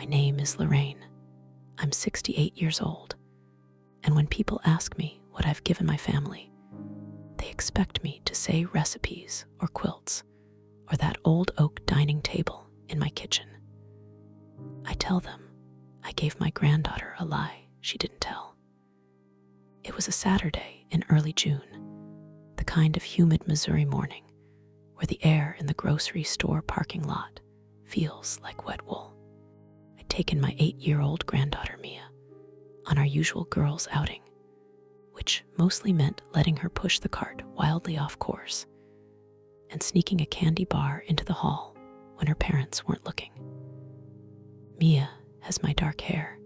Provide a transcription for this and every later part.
My name is Lorraine. I'm 68 years old, and when people ask me what I've given my family, they expect me to say recipes or quilts or that old oak dining table in my kitchen. I tell them I gave my granddaughter a lie she didn't tell. It was a Saturday in early June, the kind of humid Missouri morning where the air in the grocery store parking lot feels like wet wool. I'd taken my 8-year-old granddaughter Mia on our usual girls' outing, which mostly meant letting her push the cart wildly off course and sneaking a candy bar into the hall when her parents weren't looking. Mia has my dark hair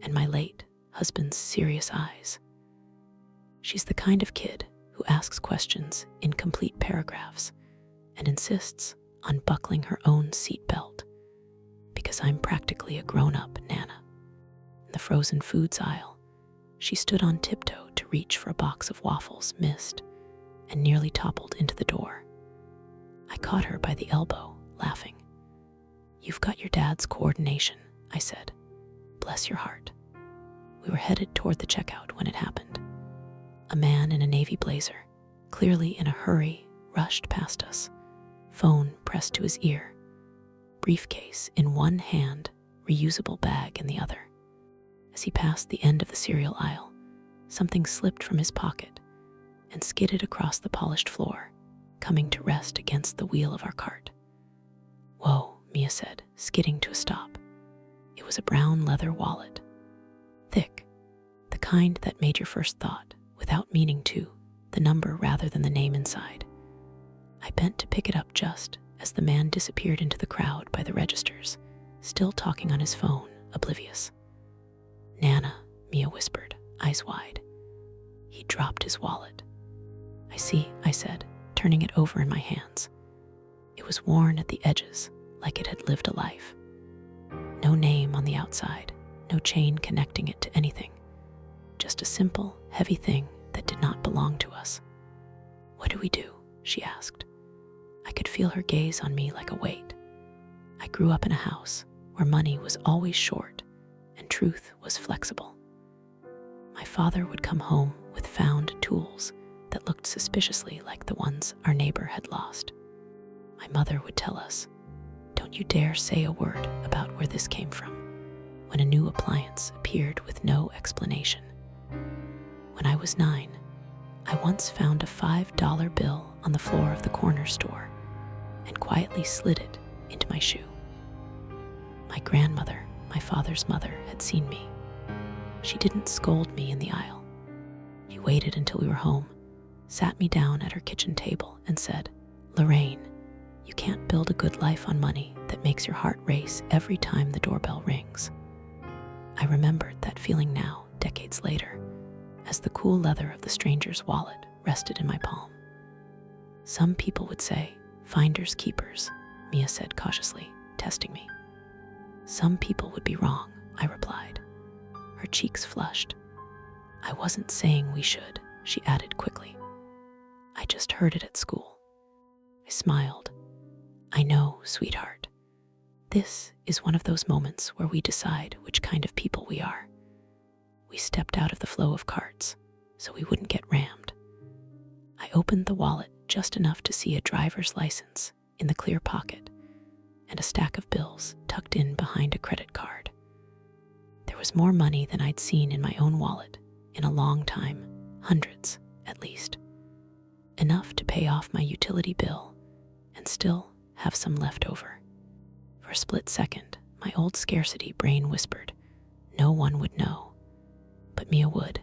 and my late husband's serious eyes. She's the kind of kid who asks questions in complete paragraphs and insists on buckling her own seatbelt because I'm practically a grown-up Nana. In the frozen foods aisle, she stood on tiptoe to reach for a box of waffles, missed, and nearly toppled into the door. I caught her by the elbow, laughing. "You've got your dad's coordination," I said. "Bless your heart." We were headed toward the checkout when it happened. A man in a navy blazer, clearly in a hurry, rushed past us, phone pressed to his ear, briefcase in one hand, reusable bag in the other. As he passed the end of the cereal aisle, something slipped from his pocket and skidded across the polished floor, coming to rest against the wheel of our cart. "Whoa," Mia said, skidding to a stop. It was a brown leather wallet. Thick, the kind that made your first thought, without meaning to, the number rather than the name inside. I bent to pick it up just as the man disappeared into the crowd by the registers, still talking on his phone, oblivious. "Nana," Mia whispered, eyes wide. He dropped his wallet. "I see," I said, turning it over in my hands. It was worn at the edges, like it had lived a life. No name on the outside, no chain connecting it to anything. Just a simple, heavy thing that did not belong to us. "What do we do?" she asked. I could feel her gaze on me like a weight. I grew up in a house where money was always short and truth was flexible. My father would come home with found tools that looked suspiciously like the ones our neighbor had lost. My mother would tell us, "Don't you dare say a word about where this came from," when a new appliance appeared with no explanation. When I was 9, I once found a $5 bill on the floor of the corner store and quietly slid it into my shoe. My grandmother, my father's mother, had seen me. She didn't scold me in the aisle. She waited until we were home, sat me down at her kitchen table, and said, "Lorraine, you can't build a good life on money that makes your heart race every time the doorbell rings." I remembered that feeling now, decades later, as the cool leather of the stranger's wallet rested in my palm. "Some people would say, finders keepers," Mia said cautiously, testing me. "Some people would be wrong," I replied. Her cheeks flushed. "I wasn't saying we should," she added quickly. "I just heard it at school." I smiled. "I know, sweetheart. This is one of those moments where we decide which kind of people we are." We stepped out of the flow of carts so we wouldn't get rammed. I opened the wallet just enough to see a driver's license in the clear pocket and a stack of bills tucked in behind a credit card. There was more money than I'd seen in my own wallet in a long time, hundreds at least. Enough to pay off my utility bill and still have some left over. For a split second, my old scarcity brain whispered, no one would know. But Mia would.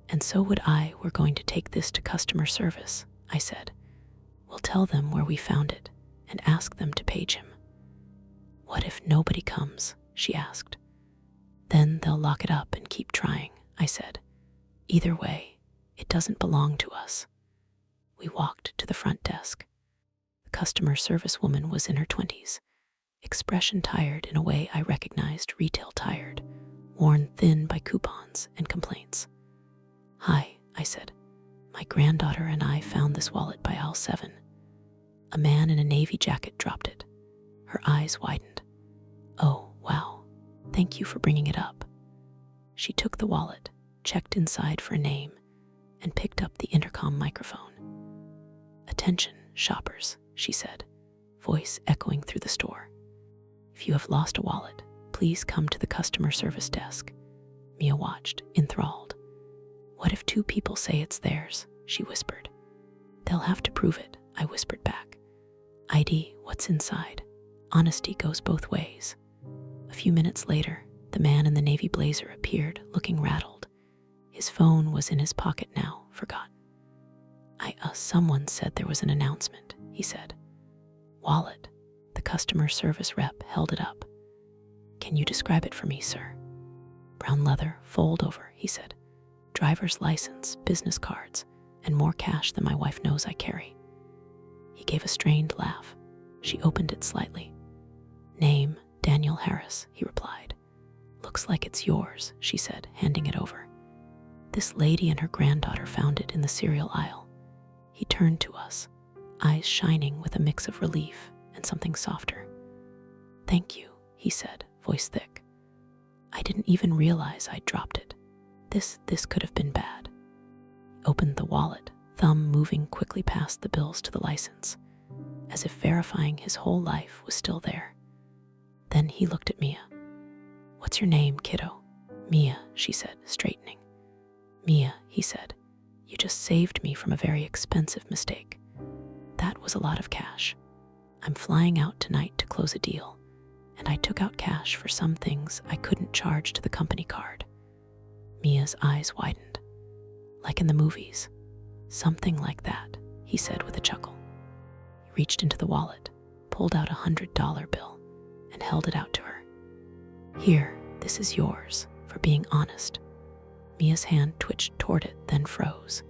"And so would I. We're going to take this to customer service," I said. "We'll tell them where we found it and ask them to page him." "What if nobody comes?" she asked. "Then they'll lock it up and keep trying," I said. "Either way, it doesn't belong to us." We walked to the front desk. The customer service woman was in her 20s, expression tired in a way I recognized retail tired, worn thin by coupons and complaints. "Hi," I said. "My granddaughter and I found this wallet by aisle 7. A man in a navy jacket dropped it." Her eyes widened. "Oh, wow," Thank you for bringing it up." She took the wallet, checked inside for a name, and picked up the intercom microphone. "Attention, shoppers," she said, voice echoing through the store. "If you have lost a wallet, please come to the customer service desk." Mia watched, enthralled. "What if two people say it's theirs?" she whispered. "They'll have to prove it," I whispered back. "ID, what's inside?" Honesty goes both ways. A few minutes later, the man in the navy blazer appeared, looking rattled. His phone was in his pocket now, forgotten. Someone said there was an announcement," he said. "Wallet." The customer service rep held it up. "Can you describe it for me, sir?" "Brown leather, fold over," he said. "Driver's license, business cards, and more cash than my wife knows I carry." He gave a strained laugh. She opened it slightly. "Name, Daniel Harris," he replied. "Looks like it's yours," she said, handing it over. "This lady and her granddaughter found it in the cereal aisle." He turned to us, eyes shining with a mix of relief and something softer. "Thank you," he said, voice thick. "I didn't even realize I'd dropped it. This could have been bad." He opened the wallet, thumb moving quickly past the bills to the license, as if verifying his whole life was still there. Then he looked at Mia. "What's your name, kiddo?" "Mia," she said, straightening. "Mia," he said, "you just saved me from a very expensive mistake. That was a lot of cash. I'm flying out tonight to close a deal, and I took out cash for some things I couldn't charge to the company card." Mia's eyes widened. "Like in the movies." "Something like that," he said with a chuckle. He reached into the wallet, pulled out $100 bill, and held it out to her. "Here, this is yours, for being honest." Mia's hand twitched toward it, then froze.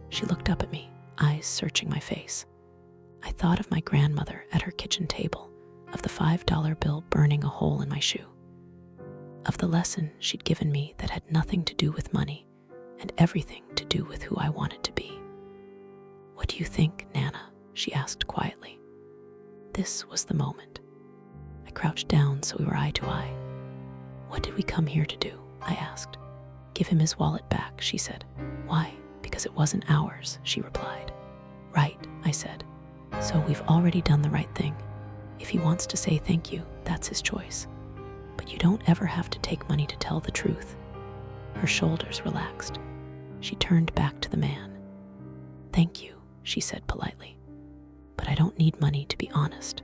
She looked up at me, eyes searching my face. I thought of my grandmother at her kitchen table, of the $5 bill burning a hole in my shoe, of the lesson she'd given me that had nothing to do with money and everything to do with who I wanted to be. "What do you think, Nana?" she asked quietly. This was the moment. I crouched down so we were eye to eye. "What did we come here to do?" I asked. "Give him his wallet back," she said. "Why?" "Because it wasn't ours," she replied. "Right," I said. "So we've already done the right thing. If he wants to say thank you, that's his choice. But you don't ever have to take money to tell the truth." Her shoulders relaxed. She turned back to the man. "Thank you," she said politely. "But I don't need money to be honest."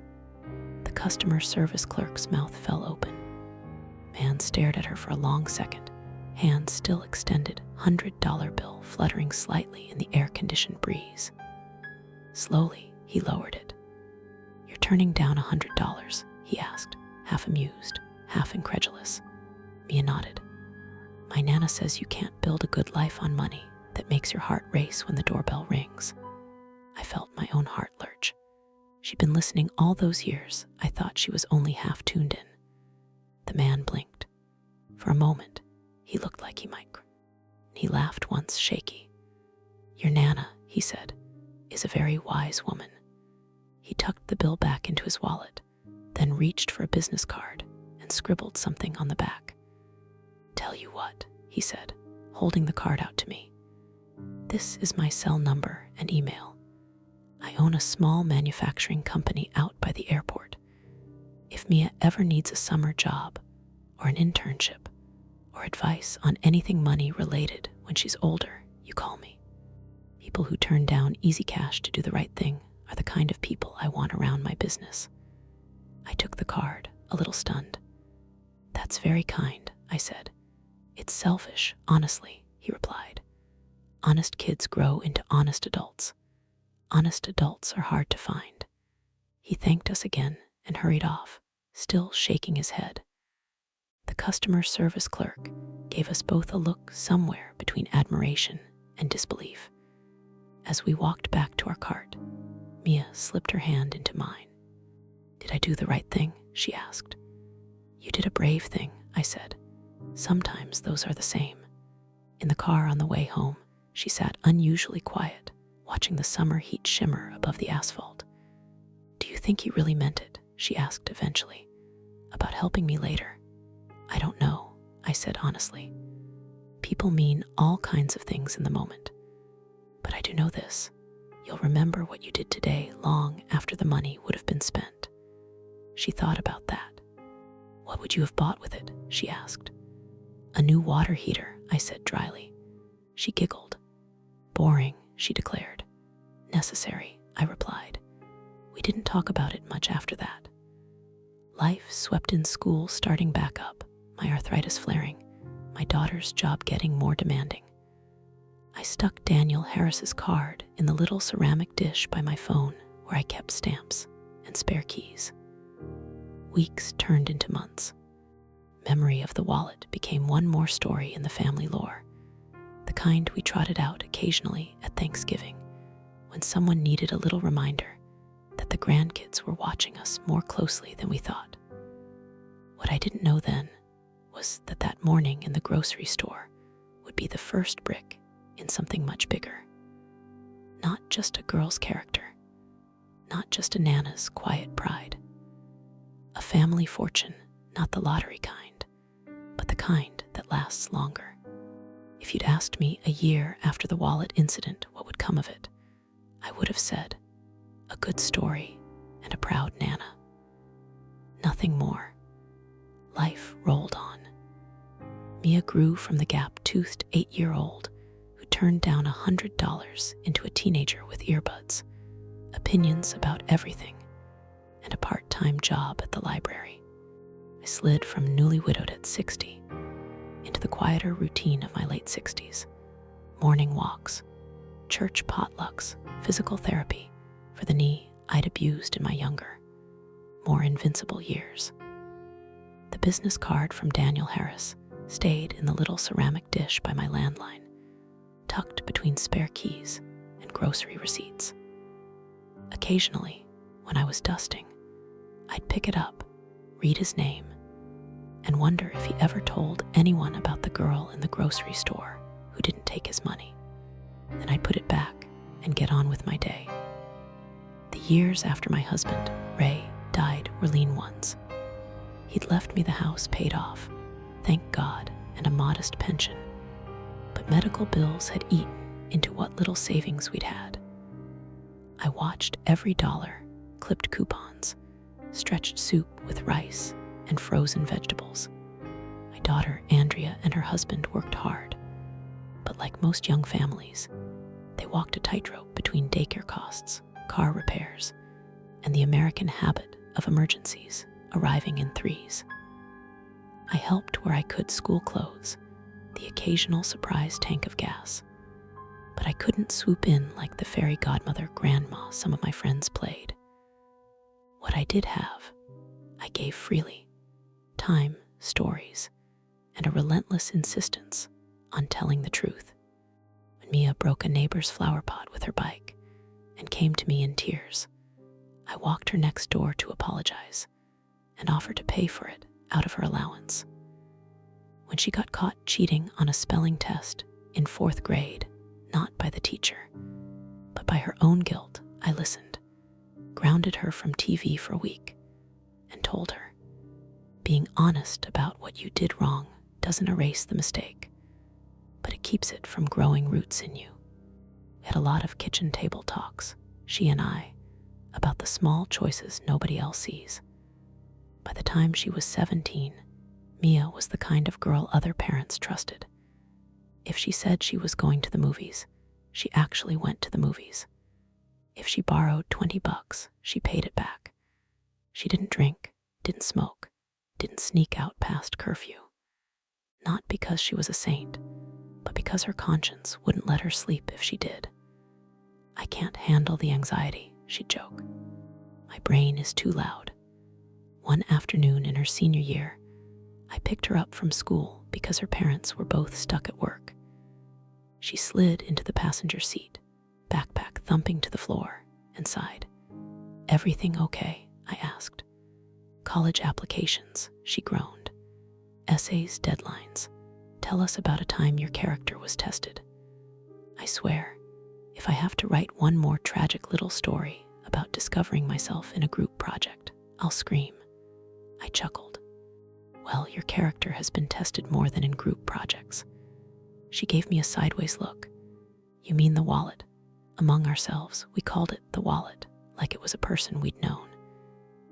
The customer service clerk's mouth fell open. Man stared at her for a long second, hand still extended, $100 bill fluttering slightly in the air-conditioned breeze. Slowly, he lowered it. "You're turning down $100, he asked, half amused, half incredulous. Mia nodded. "My Nana says you can't build a good life on money that makes your heart race when the doorbell rings." I felt my own heart lurch. She'd been listening all those years. I thought she was only half tuned in. The man blinked. For a moment, he looked like he might cry. He laughed once, shaky. "Your Nana," he said, "is a very wise woman." He tucked the bill back into his wallet, then reached for a business card and scribbled something on the back. "Tell you what," he said, holding the card out to me. "This is my cell number and email. I own a small manufacturing company out by the airport. If Mia ever needs a summer job or an internship or advice on anything money related when she's older, you call me. People who turn down easy cash to do the right thing are the kind of people I want around my business." I took the card, a little stunned. "That's very kind," I said. "It's selfish, honestly," he replied. "Honest kids grow into honest adults. Honest adults are hard to find." He thanked us again and hurried off, still shaking his head. The customer service clerk gave us both a look somewhere between admiration and disbelief. As we walked back to our cart, Mia slipped her hand into mine. "Did I do the right thing?" she asked. "You did a brave thing," I said. "Sometimes those are the same." In the car on the way home, she sat unusually quiet, watching the summer heat shimmer above the asphalt. "Do you think he really meant it?" she asked eventually. "About helping me later?" I don't know, I said honestly. People mean all kinds of things in the moment. But I do know this. You'll remember what you did today long after the money would have been spent. She thought about that. What would you have bought with it? She asked. A new water heater, I said dryly. She giggled. Boring, she declared. Necessary, I replied. We didn't talk about it much after that. Life swept in, school starting back up, my arthritis flaring, my daughter's job getting more demanding. I stuck Daniel Harris's card in the little ceramic dish by my phone where I kept stamps and spare keys. Weeks turned into months. Memory of the wallet became one more story in the family lore, the kind we trotted out occasionally at Thanksgiving when someone needed a little reminder that the grandkids were watching us more closely than we thought. What I didn't know then was that that morning in the grocery store would be the first brick in something much bigger. Not just a girl's character, not just a Nana's quiet pride. A family fortune, not the lottery kind, but the kind that lasts longer. If you'd asked me a year after the wallet incident what would come of it, I would have said, a good story and a proud Nana. Nothing more. Life rolled on. Mia grew from the gap-toothed 8-year-old who turned down $100 into a teenager with earbuds, opinions about everything, and a part-time job at the library. I slid from newly widowed at 60 into the quieter routine of my late 60s. Morning walks, church potlucks, physical therapy for the knee I'd abused in my younger, more invincible years. The business card from Daniel Harris stayed in the little ceramic dish by my landline, tucked between spare keys and grocery receipts. Occasionally, when I was dusting, I'd pick it up, read his name, and wonder if he ever told anyone about the girl in the grocery store who didn't take his money. Then I'd put it back and get on with my day. The years after my husband, Ray, died were lean ones. He'd left me the house paid off, thank God, and a modest pension. But medical bills had eaten into what little savings we'd had. I watched every dollar, clipped coupons, stretched soup with rice, and frozen vegetables. My daughter, Andrea, and her husband worked hard, but like most young families, they walked a tightrope between daycare costs, car repairs, and the American habit of emergencies arriving in threes. I helped where I could: school clothes, the occasional surprise tank of gas, but I couldn't swoop in like the fairy godmother grandma some of my friends played. What I did have, I gave freely: time, stories, and a relentless insistence on telling the truth. When Mia broke a neighbor's flower pot with her bike and came to me in tears, I walked her next door to apologize and offer to pay for it out of her allowance. When she got caught cheating on a spelling test in 4th grade, not by the teacher, but by her own guilt, I listened, grounded her from TV for a week, and told her, being honest about what you did wrong doesn't erase the mistake, but it keeps it from growing roots in you. We had a lot of kitchen table talks, she and I, about the small choices nobody else sees. By the time she was 17, Mia was the kind of girl other parents trusted. If she said she was going to the movies, she actually went to the movies. If she borrowed $20, she paid it back. She didn't drink, didn't smoke, didn't sneak out past curfew. Not because she was a saint, but because her conscience wouldn't let her sleep if she did. I can't handle the anxiety, she'd joke. My brain is too loud. One afternoon in her senior year, I picked her up from school because her parents were both stuck at work. She slid into the passenger seat, backpack thumping to the floor, and sighed. "Everything okay?" I asked. "College applications," she groaned. "Essays, deadlines. Tell us about a time your character was tested." I swear, if I have to write one more tragic little story about discovering myself in a group project, I'll scream. I chuckled. Well, your character has been tested more than in group projects. She gave me a sideways look. You mean the wallet? Among ourselves, we called it the wallet, like it was a person we'd known.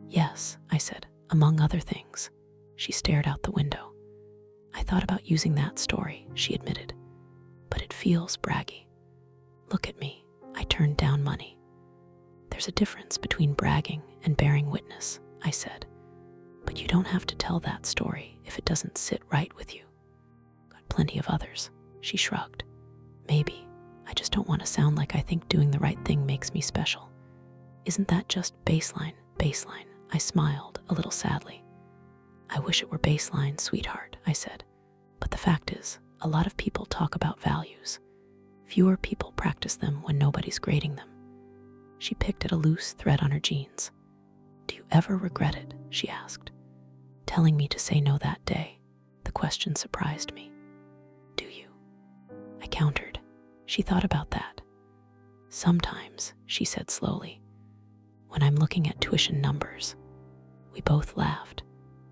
Yes, I said, among other things. She stared out the window. I thought about using that story, she admitted, but it feels braggy. Look at me, I turned down money. There's a difference between bragging and bearing witness, I said, but you don't have to tell that story if it doesn't sit right with you. Got plenty of others, she shrugged. Maybe, I just don't want to sound like I think doing the right thing makes me special. Isn't that just baseline? I smiled a little sadly. I wish it were baseline, sweetheart, I said. But the fact is, a lot of people talk about values. Fewer people practice them when nobody's grading them. She picked at a loose thread on her jeans. Do you ever regret it? She asked. Telling me to say no that day. The question surprised me. Do you? I countered. She thought about that. Sometimes, she said slowly, when I'm looking at tuition numbers. We both laughed,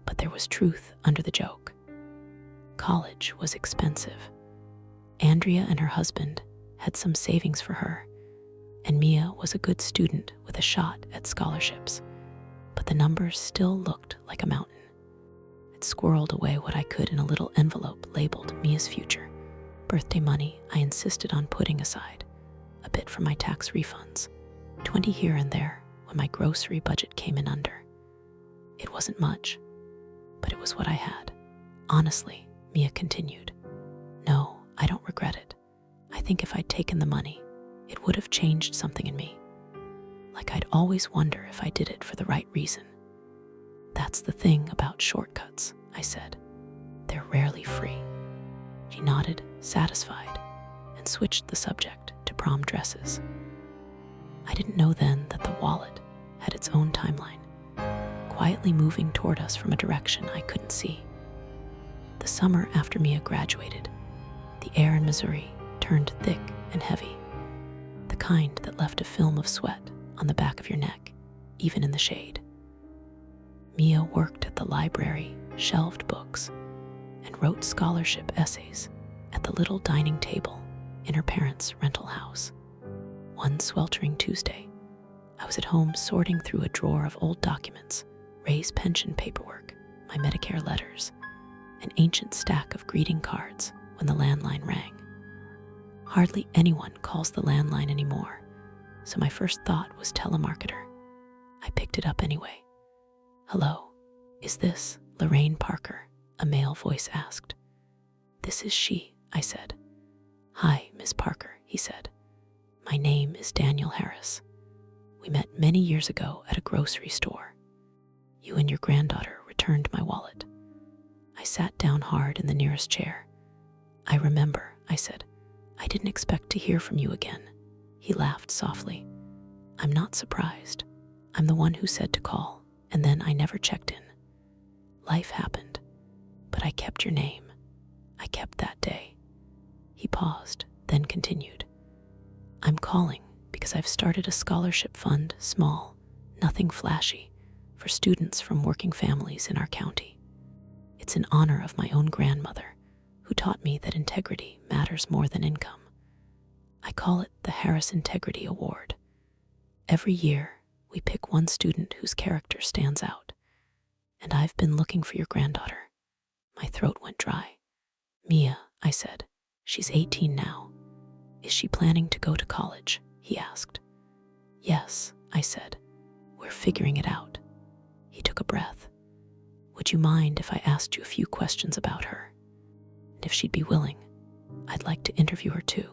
but there was truth under the joke. College was expensive. Andrea and her husband had some savings for her, and Mia was a good student with a shot at scholarships, but the numbers still looked like a mountain. I'd squirreled away what I could in a little envelope labeled Mia's future. Birthday money I insisted on putting aside, a bit for my tax refunds, 20 here and there when my grocery budget came in under. It wasn't much, but it was what I had. Honestly, Mia continued, no, I don't regret it. I think if I'd taken the money, it would have changed something in me. Like I'd always wonder if I did it for the right reason. That's the thing about shortcuts, I said. They're rarely free. She nodded, satisfied, and switched the subject to prom dresses. I didn't know then that the wallet had its own timeline, quietly moving toward us from a direction I couldn't see. The summer after Mia graduated, the air in Missouri turned thick and heavy, the kind that left a film of sweat on the back of your neck, even in the shade. Mia worked at the library, shelved books, and wrote scholarship essays at the little dining table in her parents' rental house. One sweltering Tuesday, I was at home sorting through a drawer of old documents, Ray's pension paperwork, my Medicare letters, an ancient stack of greeting cards when the landline rang. Hardly anyone calls the landline anymore, so my first thought was telemarketer. I picked it up anyway. Hello, is this Lorraine Parker? A male voice asked. This is she, I said. Hi, Miss Parker, he said. My name is Daniel Harris. We met many years ago at a grocery store. You and your granddaughter returned my wallet. I sat down hard in the nearest chair. I remember, I said. I didn't expect to hear from you again. He laughed softly. I'm not surprised. I'm the one who said to call, and then I never checked in. Life happened, but I kept your name. I kept that day. He paused, then continued. I'm calling because I've started a scholarship fund, small, nothing flashy, for students from working families in our county. It's in honor of my own grandmother, who taught me that integrity matters more than income. I call it the Harris Integrity Award. Every year, we pick one student whose character stands out. And I've been looking for your granddaughter. My throat went dry. Mia, I said. She's 18 now. Is she planning to go to college? He asked. Yes, I said. We're figuring it out. He took a breath. Would you mind if I asked you a few questions about her? And if she'd be willing, I'd like to interview her too.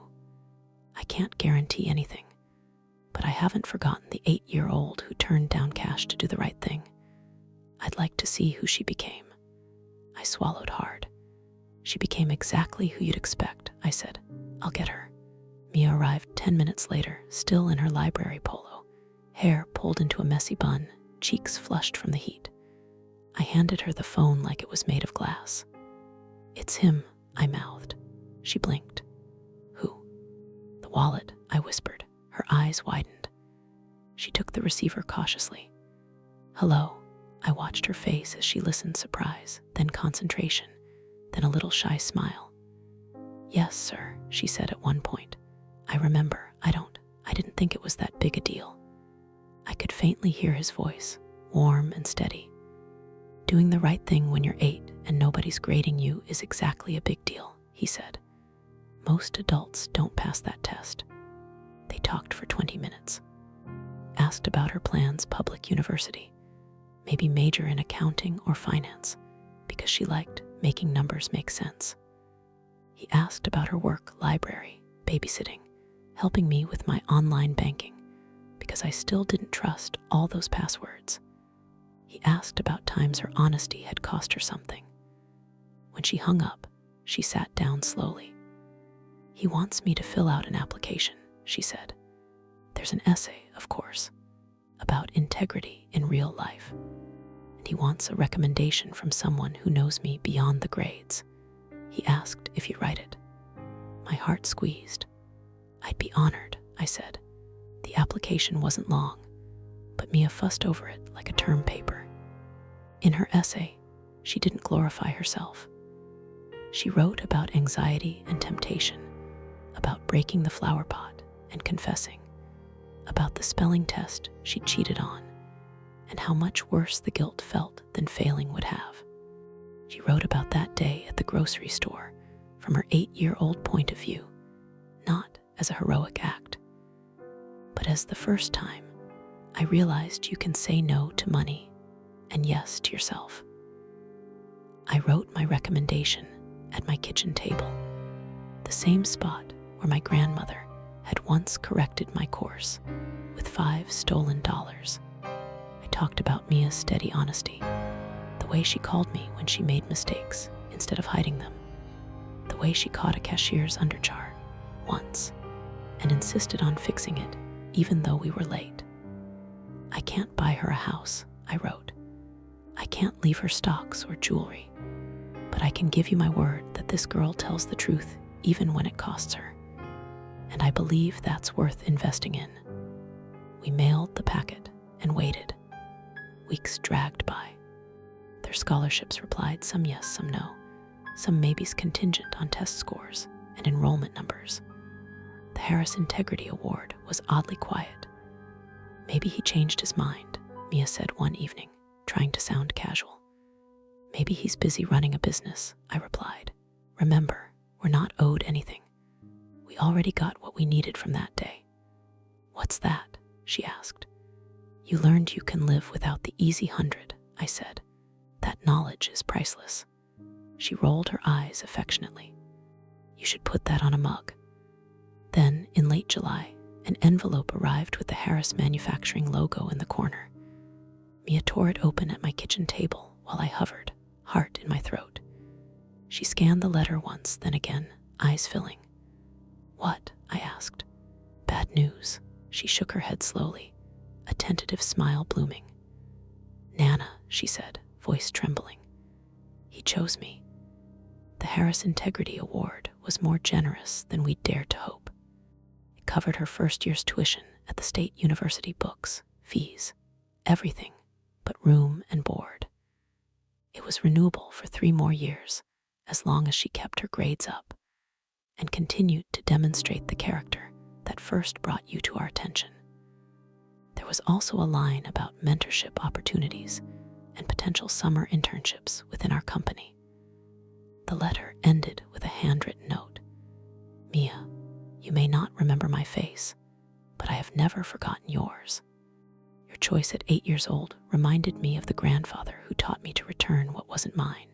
I can't guarantee anything, but I haven't forgotten the 8-year-old who turned down cash to do the right thing. I'd like to see who she became. I swallowed hard. She became exactly who you'd expect, I said. I'll get her. Mia arrived 10 minutes later, still in her library polo, hair pulled into a messy bun, cheeks flushed from the heat. I handed her the phone like it was made of glass. It's him, I mouthed. She blinked. Who? The wallet, I whispered. Her eyes widened. She took the receiver cautiously. Hello, I watched her face as she listened, surprise, then concentration, then a little shy smile. "Yes, sir," she said at one point. "I remember. I didn't think it was that big a deal." I could faintly hear his voice, warm and steady. "Doing the right thing when you're 8 and nobody's grading you is exactly a big deal," he said. "Most adults don't pass that test." They talked for 20 minutes. Asked about her plans, public university, maybe major in accounting or finance, because she liked making numbers make sense. He asked about her work, library, babysitting, helping me with my online banking, because I still didn't trust all those passwords. He asked about times her honesty had cost her something. When she hung up, she sat down slowly. "He wants me to fill out an application," she said. "There's an essay, of course, about integrity in real life. And he wants a recommendation from someone who knows me beyond the grades. He asked if you write it." My heart squeezed. "I'd be honored," I said. The application wasn't long, but Mia fussed over it like a term paper. In her essay, she didn't glorify herself. She wrote about anxiety and temptation, about breaking the flower pot and confessing, about the spelling test she cheated on, and how much worse the guilt felt than failing would have. She wrote about that day at the grocery store from her 8-year-old point of view, not as a heroic act, but as the first time I realized you can say no to money and yes to yourself. I wrote my recommendation at my kitchen table, the same spot where my grandmother had once corrected my course with 5 stolen dollars. I talked about Mia's steady honesty, the way she called me when she made mistakes instead of hiding them, the way she caught a cashier's undercharge once and insisted on fixing it even though we were late. "I can't buy her a house," I wrote. "I can't leave her stocks or jewelry, but I can give you my word that this girl tells the truth even when it costs her. And I believe that's worth investing in." We mailed the packet and waited. Weeks dragged by. Their scholarships replied, some yes, some no, some maybes contingent on test scores and enrollment numbers. The Harris Integrity Award was oddly quiet. "Maybe he changed his mind," Mia said one evening, trying to sound casual. "Maybe he's busy running a business," I replied. "Remember, we're not owed anything. We already got what we needed from that day." "What's that?" she asked. "You learned you can live without the easy 100, I said. "That knowledge is priceless." She rolled her eyes affectionately. "You should put that on a mug." Then, in late July, an envelope arrived with the Harris Manufacturing logo in the corner. Mia tore it open at my kitchen table while I hovered, heart in my throat. She scanned the letter once, then again, eyes filling. "What?" I asked. "Bad news." She shook her head slowly, a tentative smile blooming. "Nana," she said, voice trembling. "He chose me." The Harris Integrity Award was more generous than we'd dared to hope. It covered her first year's tuition at the state university, books, fees, everything but room and board. It was renewable for 3 more years, as long as she kept her grades up and continued to demonstrate the character that first brought you to our attention. There was also a line about mentorship opportunities and potential summer internships within our company. The letter ended with a handwritten note. "Mia, you may not remember my face, but I have never forgotten yours. Your choice at 8 years old reminded me of the grandfather who taught me to return what wasn't mine,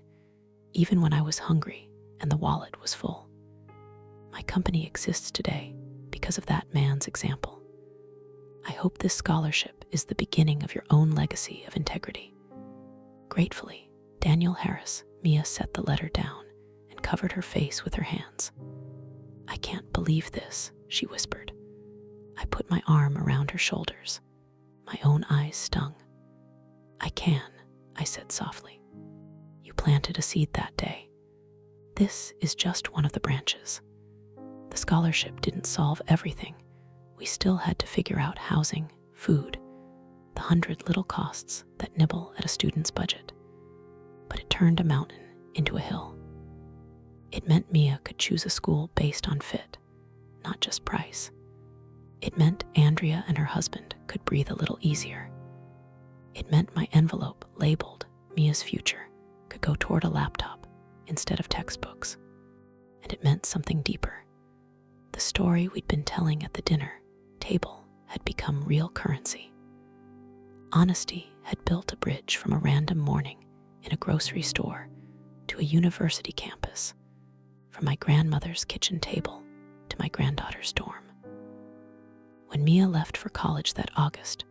even when I was hungry and the wallet was full. My company exists today because of that man's example. I hope this scholarship is the beginning of your own legacy of integrity. Gratefully, Daniel Harris." Mia set the letter down and covered her face with her hands. "I can't believe this," she whispered. I put my arm around her shoulders. My own eyes stung. "I can," I said softly. "You planted a seed that day. This is just one of the branches. The scholarship didn't solve everything. We still had to figure out housing, food, the 100 little costs that nibble at a student's budget. But it turned a mountain into a hill. It meant Mia could choose a school based on fit, not just price. It meant Andrea and her husband could breathe a little easier. It meant my envelope labeled Mia's future could go toward a laptop instead of textbooks. And it meant something deeper. The story we'd been telling at the dinner table had become real currency. Honesty had built a bridge from a random morning in a grocery store to a university campus, from my grandmother's kitchen table to my granddaughter's dorm. When Mia left for college that August,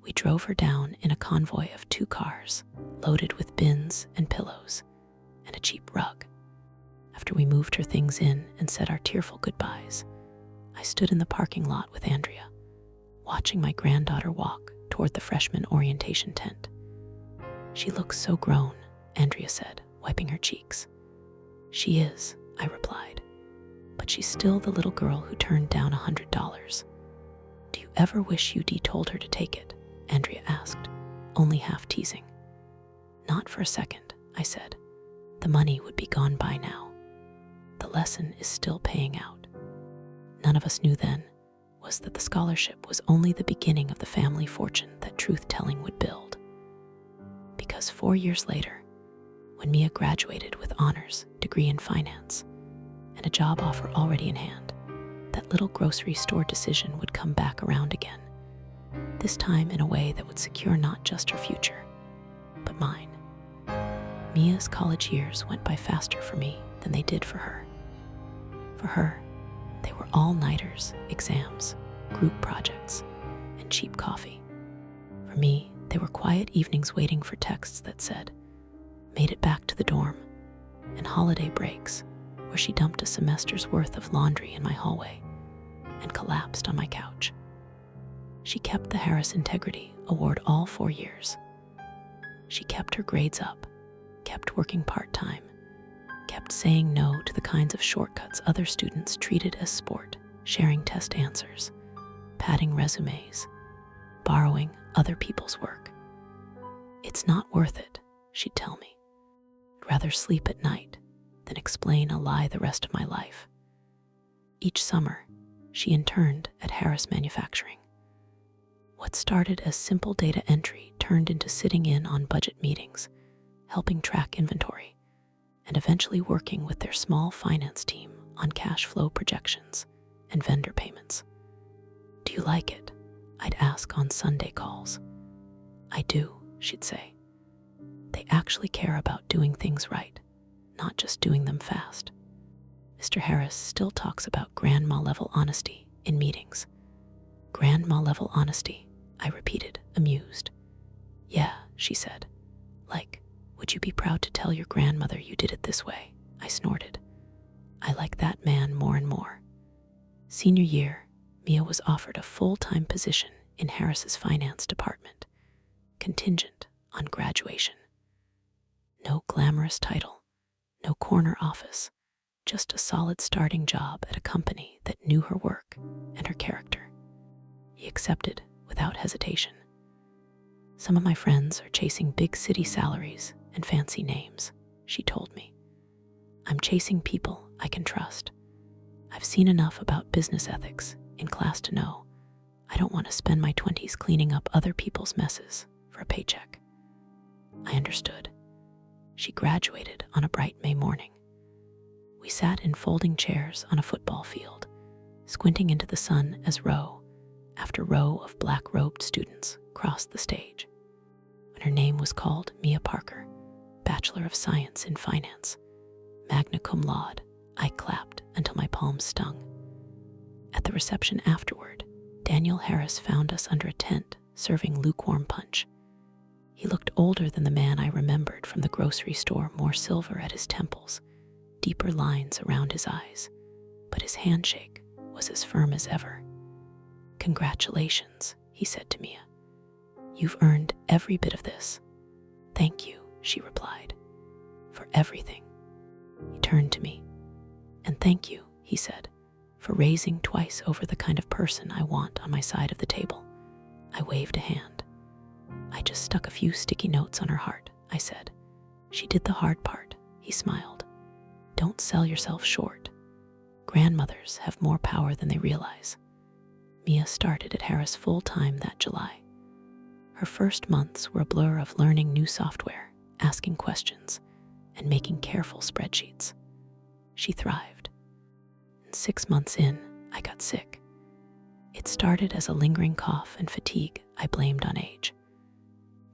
we drove her down in a convoy of 2 cars loaded with bins and pillows and a cheap rug. After we moved her things in and said our tearful goodbyes, I stood in the parking lot with Andrea, watching my granddaughter walk toward the freshman orientation tent. "She looks so grown," Andrea said, wiping her cheeks. "She is," I replied, "but she's still the little girl who turned down $100. "Do you ever wish you'd told her to take it?" Andrea asked, only half teasing. "Not for a second," I said. "The money would be gone by now. The lesson is still paying out." None of us knew then was that the scholarship was only the beginning of the family fortune that truth-telling would build. Because 4 years later, when Mia graduated with honors degree in finance and a job offer already in hand, that little grocery store decision would come back around again, this time in a way that would secure not just her future, but mine. Mia's college years went by faster for me than they did for her. For her, they were all-nighters, exams, group projects, and cheap coffee. For me, they were quiet evenings waiting for texts that said, "Made it back to the dorm," and holiday breaks where she dumped a semester's worth of laundry in my hallway and collapsed on my couch. She kept the Harris Integrity Award all 4 years. She kept her grades up, kept working part-time, kept saying no to the kinds of shortcuts other students treated as sport, sharing test answers, padding resumes, borrowing other people's work. "It's not worth it," she'd tell me. "I'd rather sleep at night than explain a lie the rest of my life." Each summer, she interned at Harris Manufacturing. What started as simple data entry turned into sitting in on budget meetings, helping track inventory, and eventually working with their small finance team on cash flow projections and vendor payments. "Do you like it?" I'd ask on Sunday calls. "I do," she'd say. "They actually care about doing things right, not just doing them fast." Mr. Harris still talks about grandma-level honesty in meetings. "Grandma-level honesty," I repeated, amused. "Yeah," she said. "Like, would you be proud to tell your grandmother you did it this way?" I snorted. I like that man more and more. Senior year, Mia was offered a full-time position in Harris's finance department, contingent on graduation. No glamorous title, no corner office, just a solid starting job at a company that knew her work and her character. He accepted without hesitation. "Some of my friends are chasing big city salaries and fancy names," she told me. "I'm chasing people I can trust. I've seen enough about business ethics in class to know I don't want to spend my 20s cleaning up other people's messes for a paycheck." I understood. She graduated on a bright May morning. We sat in folding chairs on a football field, squinting into the sun as row after row of black-robed students crossed the stage. When her name was called Mia Parker, Bachelor of Science in Finance, magna cum laude, I clapped until my palms stung. At the reception afterward, Daniel Harris found us under a tent serving lukewarm punch. He looked older than the man I remembered from the grocery store, more silver at his temples, deeper lines around his eyes, but his handshake was as firm as ever. "Congratulations," he said to Mia. "You've earned every bit of this." "Thank you," she replied, "for everything." He turned to me. "And thank you," he said, "for raising twice over the kind of person I want on my side of the table." I waved a hand. I just stuck a few sticky notes on her heart, I said. She did the hard part, he smiled. Don't sell yourself short. Grandmothers have more power than they realize. Mia started at Harris full-time that July. Her first months were a blur of learning new software, asking questions, and making careful spreadsheets. She thrived. 6 months in, I got sick. It started as a lingering cough and fatigue I blamed on age.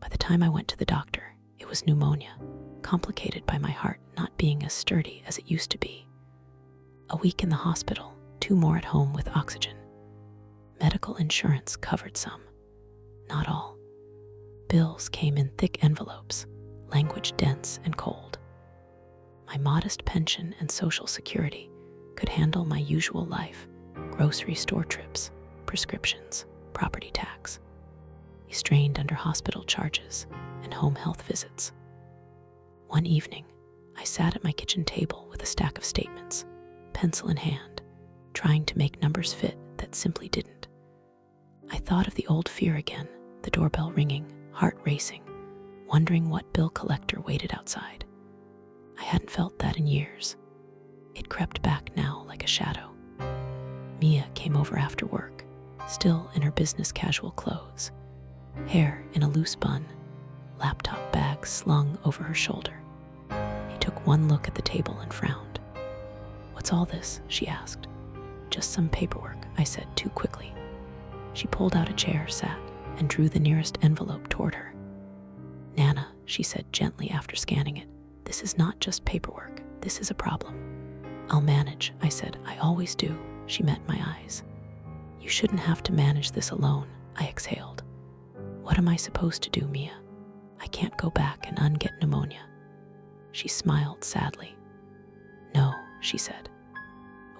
By the time I went to the doctor, it was pneumonia, complicated by my heart not being as sturdy as it used to be. A week in the hospital, 2 more at home with oxygen. Medical insurance covered some, not all. Bills came in thick envelopes, language dense and cold. My modest pension and Social Security could handle my usual life, grocery store trips, prescriptions, property tax. We strained under hospital charges and home health visits. One evening, I sat at my kitchen table with a stack of statements, pencil in hand, trying to make numbers fit that simply didn't. I thought of the old fear again, the doorbell ringing, heart racing, wondering what bill collector waited outside. I hadn't felt that in years. It crept back now like a shadow. Mia came over after work, still in her business casual clothes, hair in a loose bun, laptop bag slung over her shoulder. He took one look at the table and frowned. "What's all this?" she asked. "Just some paperwork," I said too quickly. She pulled out a chair, sat, and drew the nearest envelope toward her. "Nana," she said gently after scanning it, "this is not just paperwork. This is a problem." "I'll manage," I said. "I always do." She met my eyes. "You shouldn't have to manage this alone," I exhaled. "What am I supposed to do, Mia? I can't go back and unget pneumonia." She smiled sadly. "No," she said.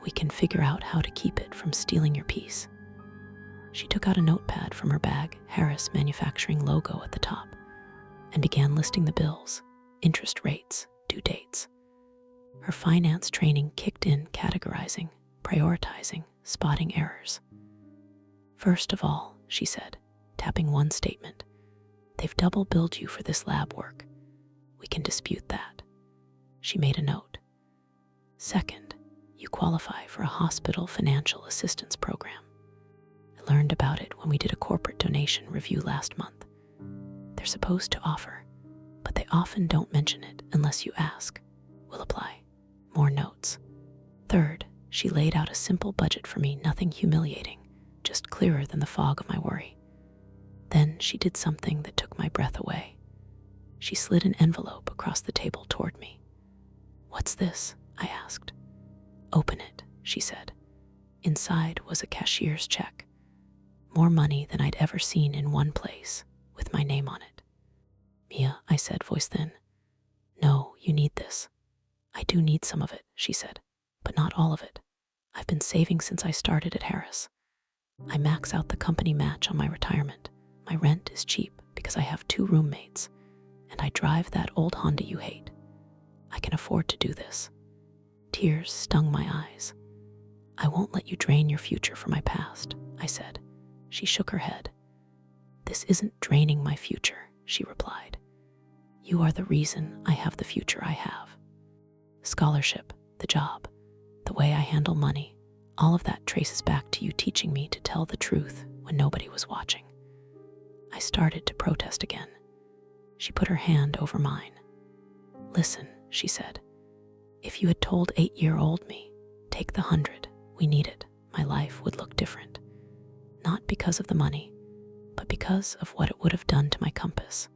"We can figure out how to keep it from stealing your peace." She took out a notepad from her bag, Harris Manufacturing logo at the top, and began listing the bills, interest rates, due dates. Her finance training kicked in, categorizing, prioritizing, spotting errors. "First of all," she said, tapping one statement, "they've double billed you for this lab work. We can dispute that." She made a note. "Second, you qualify for a hospital financial assistance program. I learned about it when we did a corporate donation review last month. They're supposed to offer, but they often don't mention it unless you ask. Will apply." More notes. "Third," she laid out a simple budget for me, nothing humiliating, just clearer than the fog of my worry. Then she did something that took my breath away. She slid an envelope across the table toward me. "What's this?" I asked. "Open it," she said. Inside was a cashier's check. More money than I'd ever seen in one place, with my name on it. "Mia," I said, voice thin. "No, you need this." "I do need some of it," she said, "but not all of it. I've been saving since I started at Harris. I max out the company match on my retirement. My rent is cheap because I have 2 roommates, and I drive that old Honda you hate. I can afford to do this." Tears stung my eyes. "I won't let you drain your future for my past," I said. She shook her head. "This isn't draining my future," she replied. "You are the reason I have the future I have. Scholarship, the job, the way I handle money, all of that traces back to you teaching me to tell the truth when nobody was watching." I started to protest again. She put her hand over mine. "Listen," she said. "If you had told 8-year-old me, take the 100, we need it, my life would look different. Not because of the money, but because of what it would have done to my compass.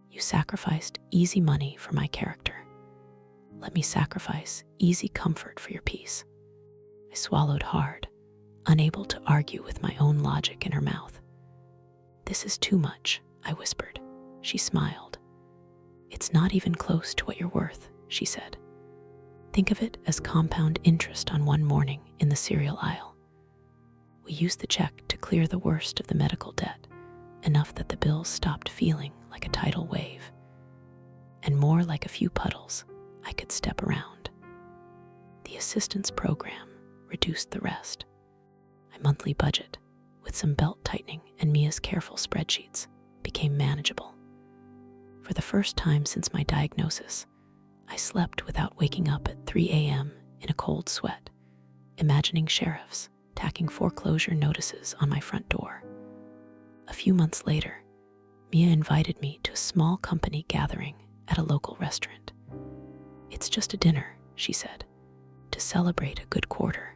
You sacrificed easy money for my character. Let me sacrifice easy comfort for your peace." I swallowed hard, unable to argue with my own logic in her mouth. "This is too much," I whispered. She smiled. "It's not even close to what you're worth," she said. "Think of it as compound interest on one morning in the cereal aisle. We used the check to clear the worst of the medical debt, enough that the bills stopped feeling like a tidal wave, and more like a few puddles I could step around. The assistance program reduced the rest. My monthly budget, with some belt tightening and Mia's careful spreadsheets, became manageable. For the first time since my diagnosis, I slept without waking up at 3 a.m. in a cold sweat, imagining sheriffs tacking foreclosure notices on my front door. A few months later, Mia invited me to a small company gathering at a local restaurant. "It's just a dinner," she said, "to celebrate a good quarter.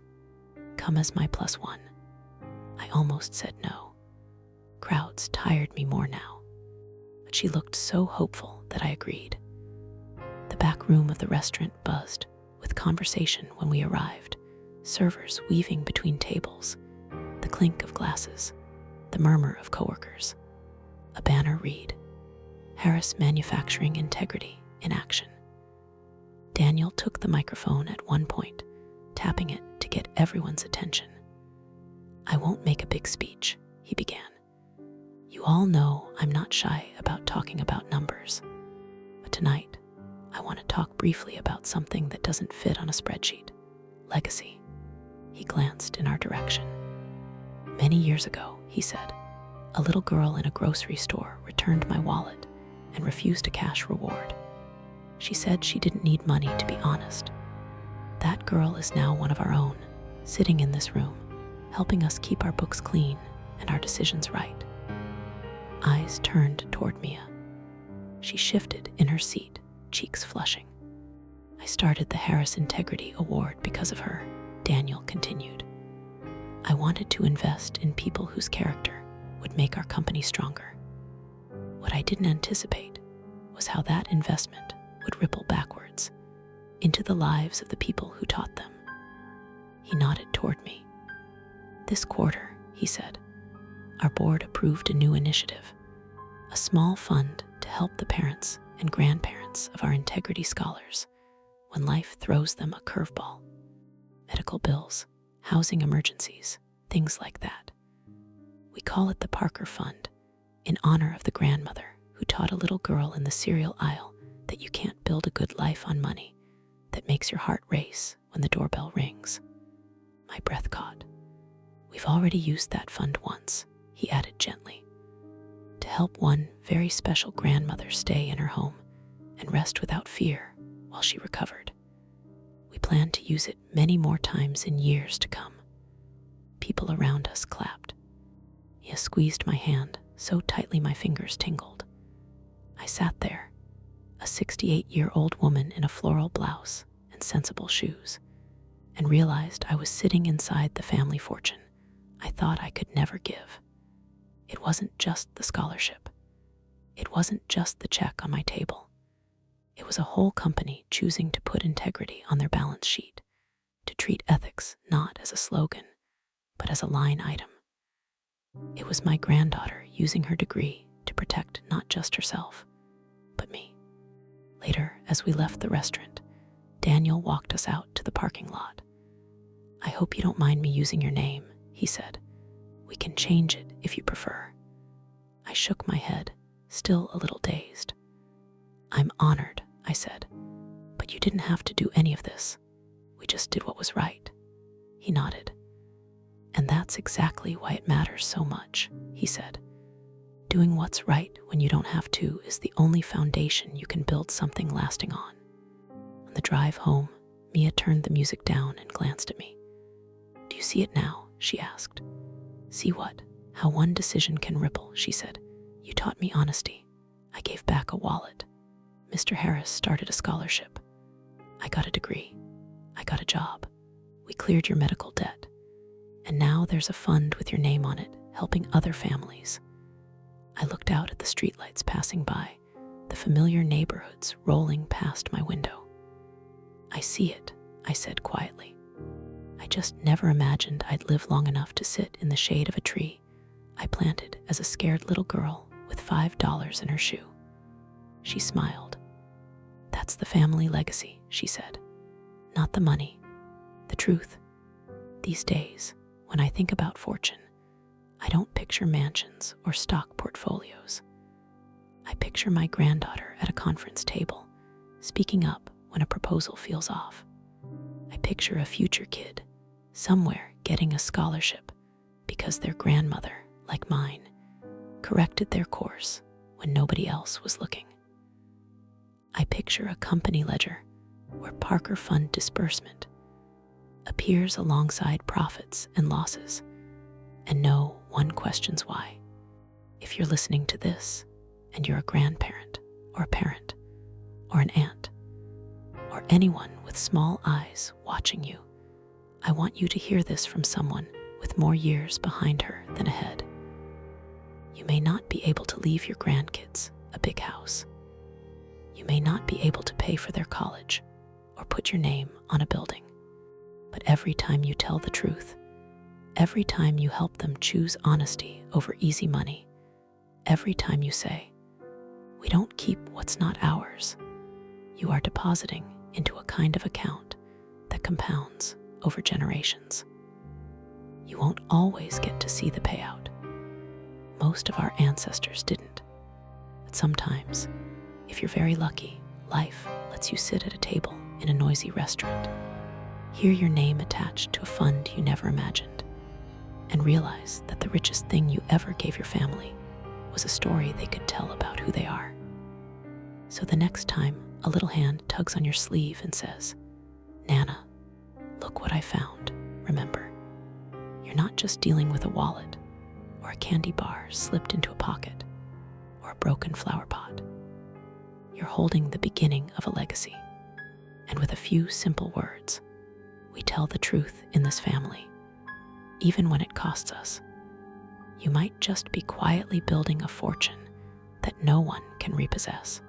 Come as my +1." I almost said no. Crowds tired me more now, but she looked so hopeful that I agreed. The back room of the restaurant buzzed with conversation when we arrived, servers weaving between tables, the clink of glasses, the murmur of coworkers. A banner read, "Harris Manufacturing Integrity in Action." Daniel took the microphone at one point, tapping it to get everyone's attention. "I won't make a big speech," he began. "You all know I'm not shy about talking about numbers. But tonight, I want to talk briefly about something that doesn't fit on a spreadsheet. Legacy." He glanced in our direction. "Many years ago," he said, "a little girl in a grocery store returned my wallet and refused a cash reward. She said she didn't need money to be honest. That girl is now one of our own, sitting in this room, helping us keep our books clean and our decisions right." Eyes turned toward Mia. She shifted in her seat, cheeks flushing. "I started the Harris Integrity Award because of her," Daniel continued. "I wanted to invest in people whose character would make our company stronger. What I didn't anticipate was how that investment would ripple backwards into the lives of the people who taught them." He nodded toward me. "This quarter," he said, "our board approved a new initiative, a small fund to help the parents and grandparents of our integrity scholars when life throws them a curveball. Medical bills, housing emergencies, things like that. We call it the Parker Fund, in honor of the grandmother who taught a little girl in the cereal aisle that you can't build a good life on money that makes your heart race when the doorbell rings." My breath caught. "We've already used that fund once," he added gently, "to help one very special grandmother stay in her home and rest without fear while she recovered. We plan to use it many more times in years to come." People around us clapped. Mia squeezed my hand so tightly my fingers tingled. I sat there, a 68-year-old woman in a floral blouse and sensible shoes, and realized I was sitting inside the family fortune I thought I could never give. It wasn't just the scholarship. It wasn't just the check on my table. It was a whole company choosing to put integrity on their balance sheet, to treat ethics not as a slogan, but as a line item. It was my granddaughter using her degree to protect not just herself, but me. Later, as we left the restaurant, Daniel walked us out to the parking lot. "I hope you don't mind me using your name," he said. "We can change it if you prefer." I shook my head, still a little dazed. "I'm honored," I said, "but you didn't have to do any of this. We just did what was right." He nodded. "And that's exactly why it matters so much," he said. "Doing what's right when you don't have to is the only foundation you can build something lasting on." On the drive home, Mia turned the music down and glanced at me. "Do you see it now?" she asked. "See what? How one decision can ripple," she said. "You taught me honesty. I gave back a wallet. Mr. Harris started a scholarship. I got a degree. I got a job. We cleared your medical debt. And now there's a fund with your name on it, helping other families." I looked out at the streetlights passing by, the familiar neighborhoods rolling past my window. "I see it," I said quietly. "I just never imagined I'd live long enough to sit in the shade of a tree I planted as a scared little girl with $5 in her shoe." She smiled. "That's the family legacy," she said. "Not the money, the truth. These days, when I think about fortune, I don't picture mansions or stock portfolios. I picture my granddaughter at a conference table, speaking up when a proposal feels off. I picture a future kid, somewhere getting a scholarship because their grandmother, like mine, corrected their course when nobody else was looking. I picture a company ledger where Parker Fund disbursement appears alongside profits and losses, and no one questions why. If you're listening to this and you're a grandparent or a parent or an aunt or anyone with small eyes watching you, I want you to hear this from someone with more years behind her than ahead. You may not be able to leave your grandkids a big house. You may not be able to pay for their college or put your name on a building. But every time you tell the truth, every time you help them choose honesty over easy money, every time you say, "We don't keep what's not ours," you are depositing into a kind of account that compounds over generations. You won't always get to see the payout. Most of our ancestors didn't. But sometimes, if you're very lucky, life lets you sit at a table in a noisy restaurant, hear your name attached to a fund you never imagined, and realize that the richest thing you ever gave your family was a story they could tell about who they are. So the next time a little hand tugs on your sleeve and says, "Nana, look what I found," remember, you're not just dealing with a wallet or a candy bar slipped into a pocket or a broken flower pot. You're holding the beginning of a legacy. And with a few simple words, we tell the truth in this family, even when it costs us. You might just be quietly building a fortune that no one can repossess.